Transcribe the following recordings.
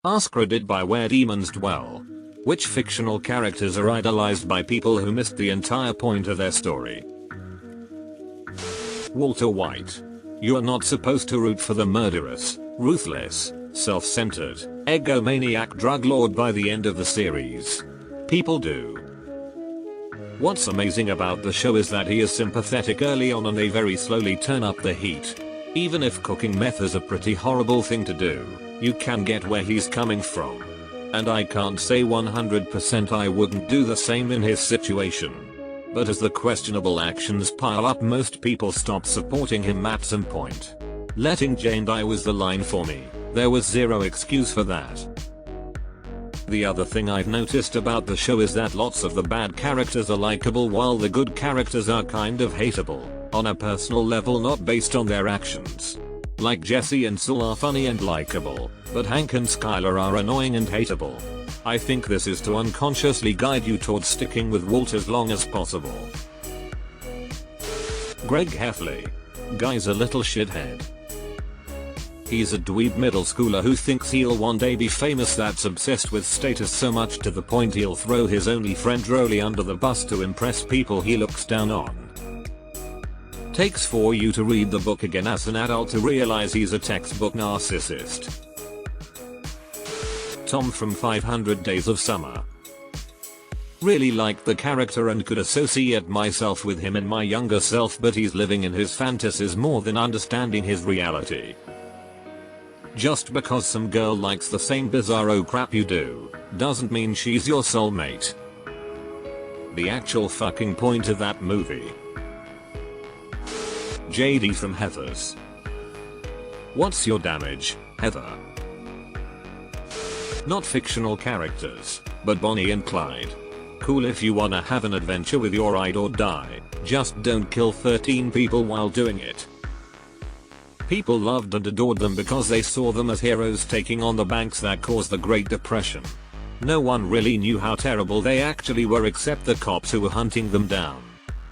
AskReddit by Where Demons Dwell. Which fictional characters are idolized by people who missed the entire point of their story? Walter White. You are not supposed to root for the murderous, ruthless, self-centered, egomaniac drug lord by the end of the series. People do. What's amazing about the show is that he is sympathetic early on and they very slowly turn up the heat. Even if cooking meth is a pretty horrible thing to do, you can get where he's coming from. And I can't say 100% I wouldn't do the same in his situation. But as the questionable actions pile up, most people stop supporting him at some point. Letting Jane die was the line for me. There was zero excuse for that. The other thing I've noticed about the show is that lots of the bad characters are likable while the good characters are kind of hateable, on a personal level, not based on their actions. Like Jesse and Saul are funny and likable, but Hank and Skylar are annoying and hateable. I think this is to unconsciously guide you towards sticking with Walt as long as possible. Greg Heffley. Guy's a little shithead. He's a dweeb middle schooler who thinks he'll one day be famous, that's obsessed with status so much to the point he'll throw his only friend Rolly under the bus to impress people he looks down on. Takes for you to read the book again as an adult to realize he's a textbook narcissist. Tom from 500 Days of Summer. Really liked the character and could associate myself with him in my younger self, but he's living in his fantasies more than understanding his reality. Just because some girl likes the same bizarro crap you do, doesn't mean she's your soulmate. The actual fucking point of that movie. JD from Heathers. What's your damage, Heather? Not fictional characters, but Bonnie and Clyde. Cool if you wanna have an adventure with your ride or die, just don't kill 13 people while doing it. People loved and adored them because they saw them as heroes taking on the banks that caused the Great Depression. No one really knew how terrible they actually were except the cops who were hunting them down.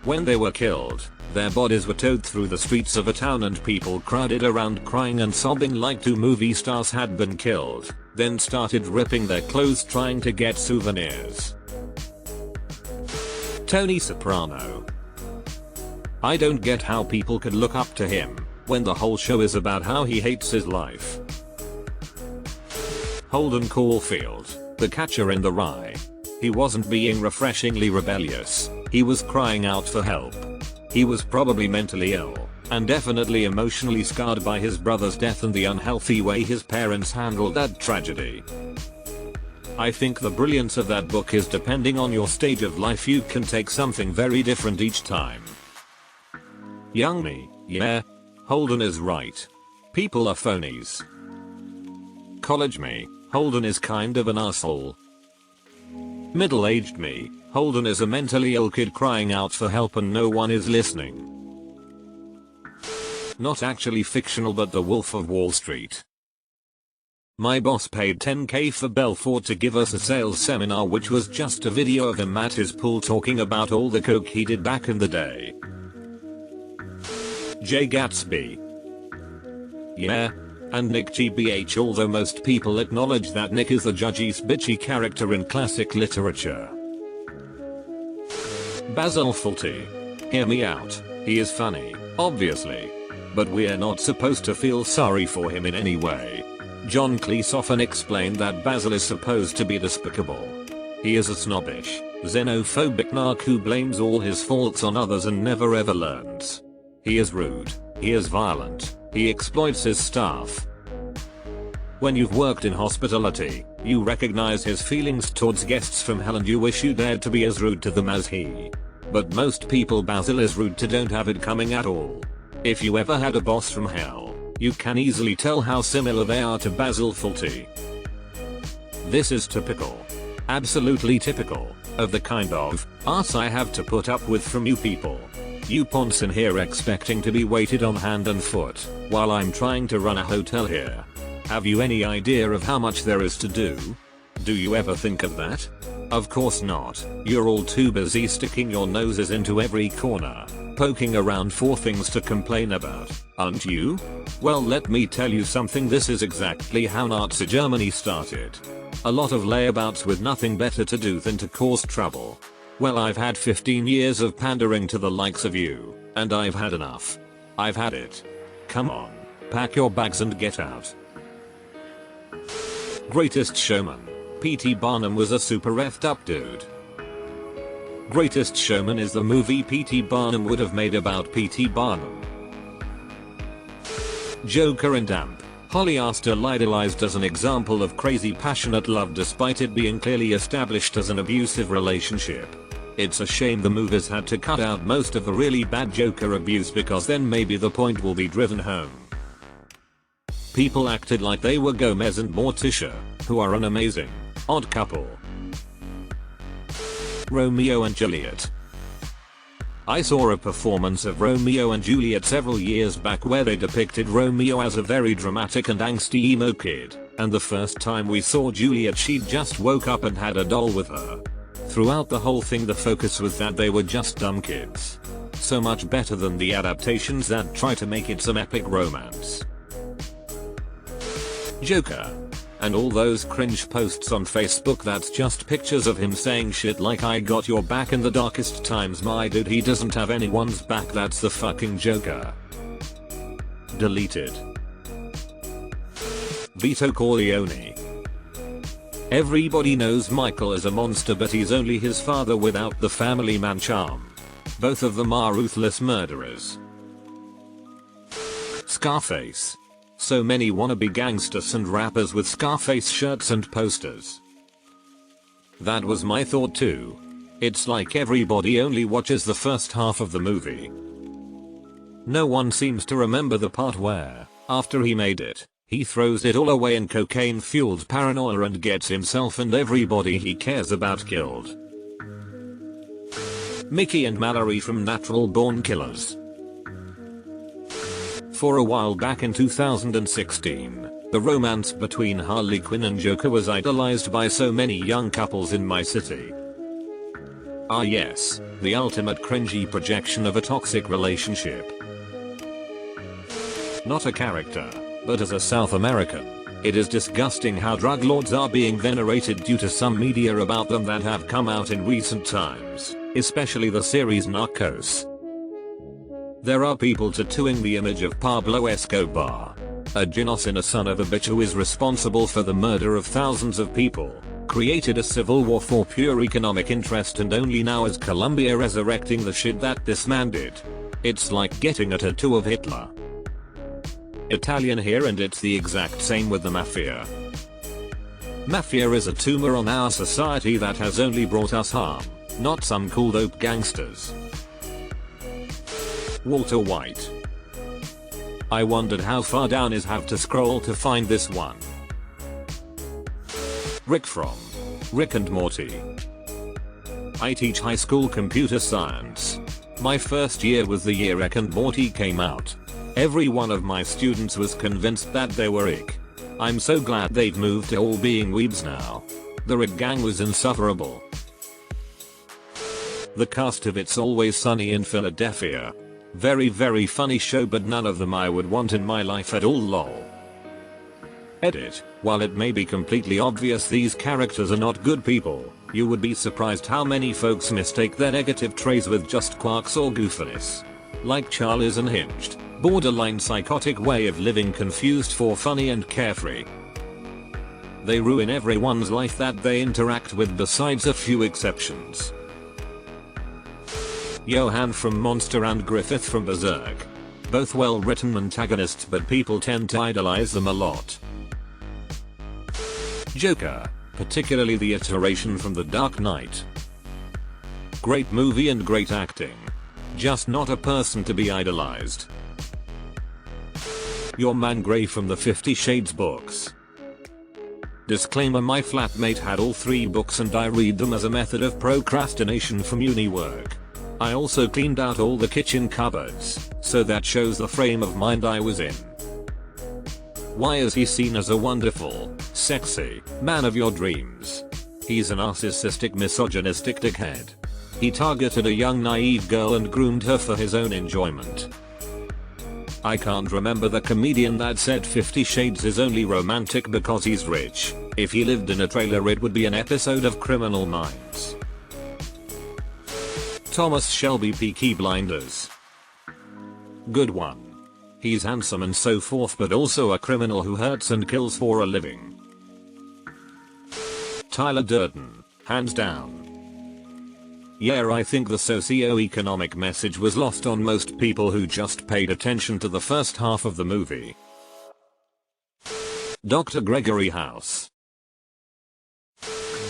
When they were killed, their bodies were towed through the streets of a town and people crowded around crying and sobbing like two movie stars had been killed, then started ripping their clothes trying to get souvenirs. Tony Soprano. I don't get how people could look up to him when the whole show is about how he hates his life. Holden Caulfield, the catcher in the Rye. He wasn't being refreshingly rebellious, he was crying out for help. He was probably mentally ill, and definitely emotionally scarred by his brother's death and the unhealthy way his parents handled that tragedy. I think the brilliance of that book is depending on your stage of life you can take something very different each time. Young me, yeah. Holden is right. People are phonies. College me, Holden is kind of an asshole. Middle-aged me, Holden is a mentally ill kid crying out for help and no one is listening. Not actually fictional, but The Wolf of Wall Street. My boss paid $10K for Belfort to give us a sales seminar, which was just a video of him at his pool talking about all the coke he did back in the day. Jay Gatsby. Yeah. And Nick GBH, although most people acknowledge that Nick is the judgy bitchy character in classic literature. Basil Fawlty. Hear me out, he is funny, obviously. But we're not supposed to feel sorry for him in any way. John Cleese often explained that Basil is supposed to be despicable. He is a snobbish, xenophobic narc who blames all his faults on others and never ever learns. He is rude, he is violent, he exploits his staff. When you've worked in hospitality, you recognize his feelings towards guests from hell and you wish you dared to be as rude to them as he. But most people Basil is rude to don't have it coming at all. If you ever had a boss from hell, you can easily tell how similar they are to Basil Fawlty. This is typical. Absolutely typical, of the kind of arse I have to put up with from you people. You ponce in here expecting to be waited on hand and foot, while I'm trying to run a hotel here. Have you any idea of how much there is to do? Do you ever think of that? Of course not, you're all too busy sticking your noses into every corner. poking around for things to complain about, aren't you? Well, let me tell you something, this is exactly how Nazi Germany started. A lot of layabouts with nothing better to do than to cause trouble. Well, I've had 15 years of pandering to the likes of you, and I've had enough. I've had it. Come on, pack your bags and get out. Greatest Showman. P.T. Barnum was a super effed up dude. Greatest Showman is the movie P.T. Barnum would have made about P.T. Barnum. Joker and Amp. Holly Astor idolized as an example of crazy passionate love despite it being clearly established as an abusive relationship. It's a shame the movies had to cut out most of the really bad Joker abuse because then maybe the point will be driven home. People acted like they were Gomez and Morticia, who are an amazing, odd couple. Romeo and Juliet. I saw a performance of Romeo and Juliet several years back where they depicted Romeo as a very dramatic and angsty emo kid, and the first time we saw Juliet she'd just woke up and had a doll with her. Throughout the whole thing the focus was that they were just dumb kids. So much better than the adaptations that try to make it some epic romance. Joker. And all those cringe posts on Facebook that's just pictures of him saying shit like I got your back in the darkest times, my dude, he doesn't have anyone's back, that's the fucking Joker. Deleted. Vito Corleone. Everybody knows Michael is a monster, but he's only his father without the family man charm. Both of them are ruthless murderers. Scarface. So many wannabe gangsters and rappers with Scarface shirts and posters. That was my thought too. It's like everybody only watches the first half of the movie. No one seems to remember the part where, after he made it, he throws it all away in cocaine-fueled paranoia and gets himself and everybody he cares about killed. Mickey and Mallory from Natural Born Killers. For a while back in 2016, the romance between Harley Quinn and Joker was idolized by so many young couples in my city. Ah yes, the ultimate cringy projection of a toxic relationship. Not a character, but as a South American, it is disgusting how drug lords are being venerated due to some media about them that have come out in recent times, especially the series Narcos. There are people tattooing the image of Pablo Escobar, a genocide son of a bitch who is responsible for the murder of thousands of people, created a civil war for pure economic interest, and only now is Colombia resurrecting the shit that this man did. It's like getting a tattoo of Hitler. Italian here, and it's the exact same with the mafia. Mafia is a tumor on our society that has only brought us harm, not some cool dope gangsters. Walter White. I wondered how far down is have to scroll to find this one. Rick from Rick and Morty. I teach high school computer science. My first year was the year Rick and Morty came out. Every one of my students was convinced that they were ick. I'm so glad they've moved to all being weebs now. The Rick gang was insufferable. The cast of It's Always Sunny in Philadelphia. Very funny show, but none of them I would want in my life at all, lol. Edit. While it may be completely obvious these characters are not good people, you would be surprised how many folks mistake their negative traits with just quirks or goofiness. Like Charlie's unhinged, borderline psychotic way of living, confused for funny and carefree. They ruin everyone's life that they interact with besides a few exceptions. Johan from Monster and Griffith from Berserk. Both well written antagonists, but people tend to idolize them a lot. Joker, particularly the iteration from The Dark Knight. Great movie and great acting. Just not a person to be idolized. Your man Grey from the 50 Shades books. Disclaimer: my flatmate had all 3 books and I read them as a method of procrastination from uni work. I also cleaned out all the kitchen cupboards, so that shows the frame of mind I was in. Why is he seen as a wonderful, sexy man of your dreams? He's a narcissistic, misogynistic dickhead. He targeted a young naive girl and groomed her for his own enjoyment. I can't remember the comedian that said 50 Shades is only romantic because he's rich. If he lived in a trailer it would be an episode of Criminal Minds. Thomas Shelby Peaky Blinders. Good one. He's handsome and so forth but also a criminal who hurts and kills for a living. Tyler Durden. Hands down. Yeah, I think the socio-economic message was lost on most people who just paid attention to the first half of the movie. Dr. Gregory House.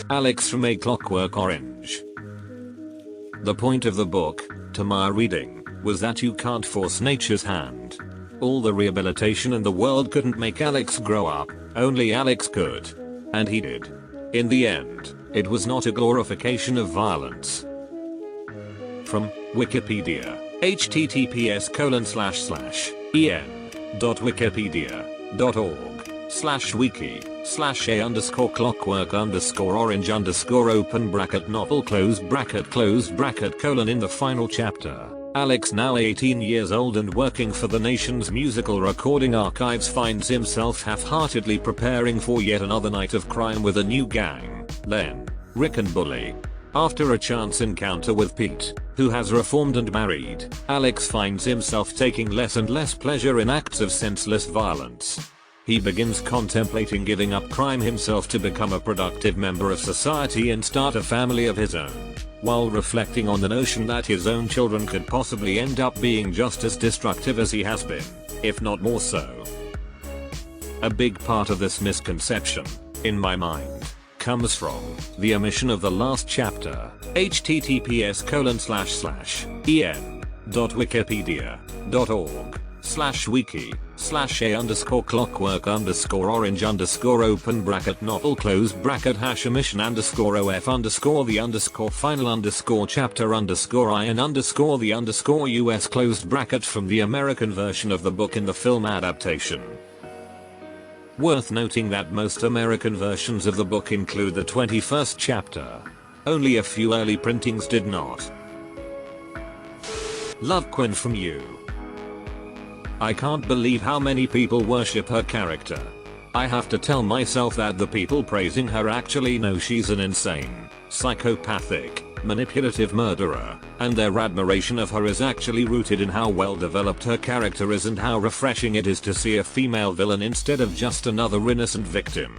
Alex from A Clockwork Orange. The point of the book, to my reading, was that you can't force nature's hand. All the rehabilitation in the world couldn't make Alex grow up, only Alex could. And he did. In the end, it was not a glorification of violence. From Wikipedia, https://en.wikipedia.org/a_clockwork_open bracket novel close bracket. In the final chapter, Alex, now 18 years old and working for the nation's musical recording archives, finds himself half-heartedly preparing for yet another night of crime with a new gang, Len, Rick and Bully. After a chance encounter with Pete, who has reformed and married, Alex finds himself taking less and less pleasure in acts of senseless violence. He begins contemplating giving up crime himself to become a productive member of society and start a family of his own, while reflecting on the notion that his own children could possibly end up being just as destructive as he has been, if not more so. A big part of this misconception, in my mind, comes from the omission of the last chapter, https://en.wikipedia.org/wiki/a_clockwork_orange_open bracket novel close bracket #omission_the_final_chapter_in_us closed bracket from the American version of the book in the film adaptation. Worth noting that most American versions of the book include the 21st chapter. Only a few early printings did not. Love Quinn from You. I can't believe how many people worship her character. I have to tell myself that the people praising her actually know she's an insane, psychopathic, manipulative murderer, and their admiration of her is actually rooted in how well developed her character is and how refreshing it is to see a female villain instead of just another innocent victim.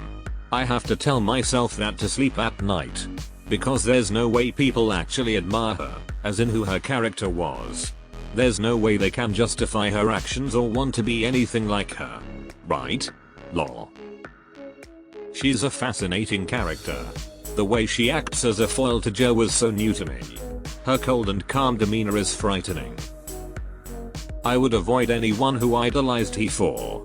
I have to tell myself that to sleep at night. Because there's no way people actually admire her, as in who her character was. There's no way they can justify her actions or want to be anything like her. Right? Lol. She's a fascinating character. The way she acts as a foil to Joe was so new to me. Her cold and calm demeanor is frightening. I would avoid anyone who idolized her for